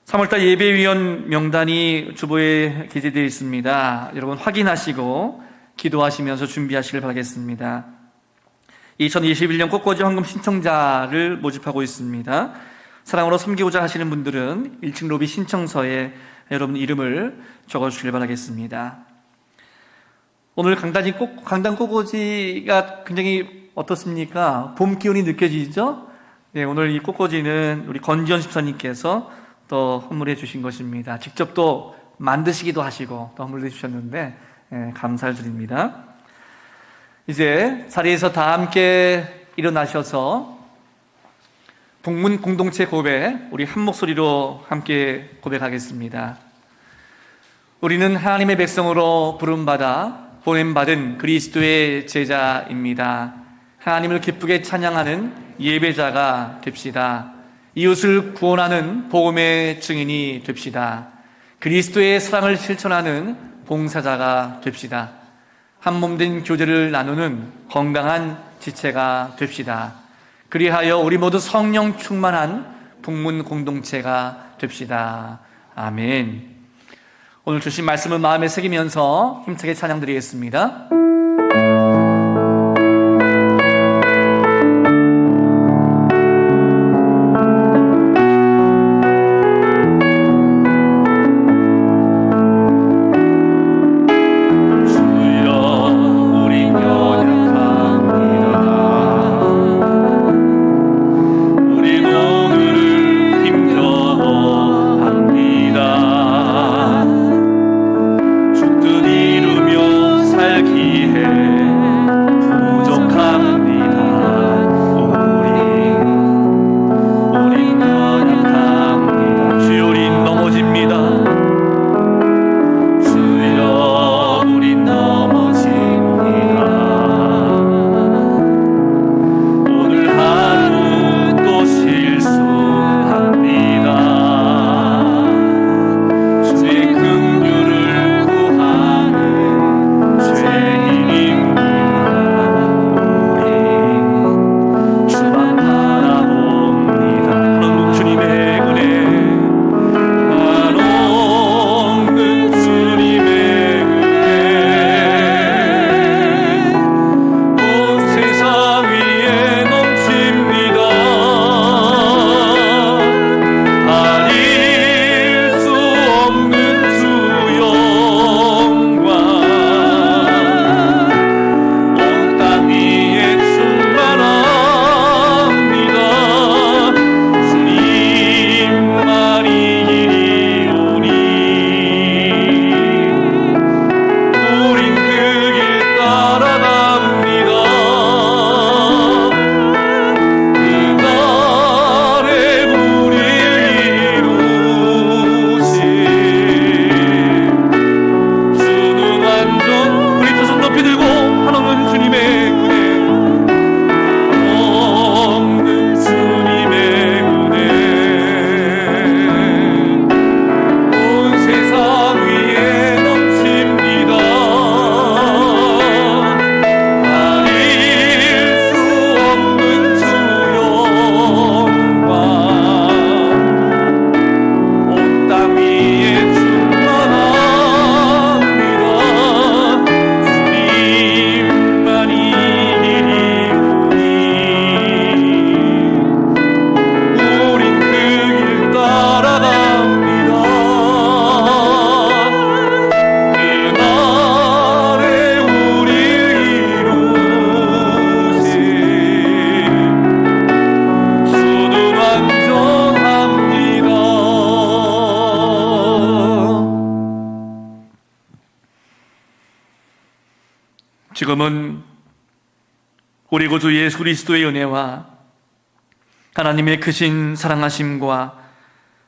3월달 예배위원 명단이 주보에 게재되어 있습니다. 여러분 확인하시고 기도하시면서 준비하시길 바라겠습니다. 2021년 꽃꽂이 헌금 신청자를 모집하고 있습니다. 사랑으로 섬기고자 하시는 분들은 1층 로비 신청서에 여러분 이름을 적어주시길 바라겠습니다. 오늘 강단 꽃꽂이가 굉장히 어떻습니까? 봄 기운이 느껴지죠? 네, 오늘 이 꽃꽂이는 우리 권지현 집사님께서 또 헌물해 주신 것입니다. 직접 또 만드시기도 하시고 또 헌물해 주셨는데 감사를 드립니다. 이제 자리에서 다 함께 일어나셔서 북문 공동체 고백, 우리 한 목소리로 함께 고백하겠습니다. 우리는 하나님의 백성으로 부름받아 보냄받은 그리스도의 제자입니다. 하나님을 기쁘게 찬양하는 예배자가 됩시다. 이웃을 구원하는 복음의 증인이 됩시다. 그리스도의 사랑을 실천하는 봉사자가 됩시다. 한몸된 교제를 나누는 건강한 지체가 됩시다. 그리하여 우리 모두 성령 충만한 북문 공동체가 됩시다. 아멘. 오늘 주신 말씀을 마음에 새기면서 힘차게 찬양드리겠습니다. 지금은 우리 구주 예수 그리스도의 은혜와 하나님의 크신 사랑하심과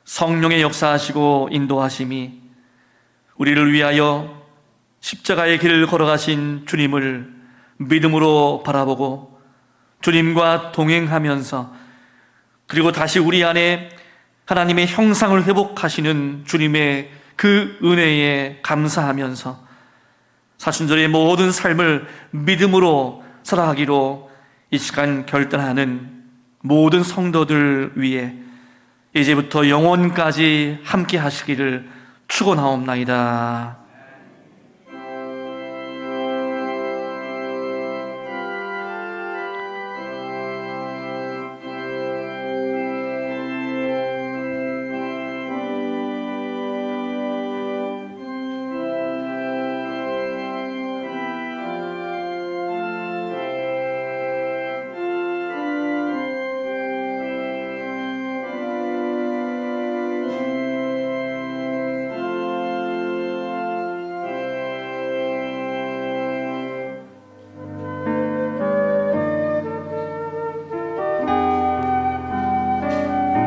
성령의 역사하시고 인도하심이 우리를 위하여 십자가의 길을 걸어가신 주님을 믿음으로 바라보고 주님과 동행하면서 그리고 다시 우리 안에 하나님의 형상을 회복하시는 주님의 그 은혜에 감사하면서 사순절의 모든 삶을 믿음으로 살아가기로 이 시간 결단하는 모든 성도들 위해 이제부터 영원까지 함께 하시기를 축원하옵나이다.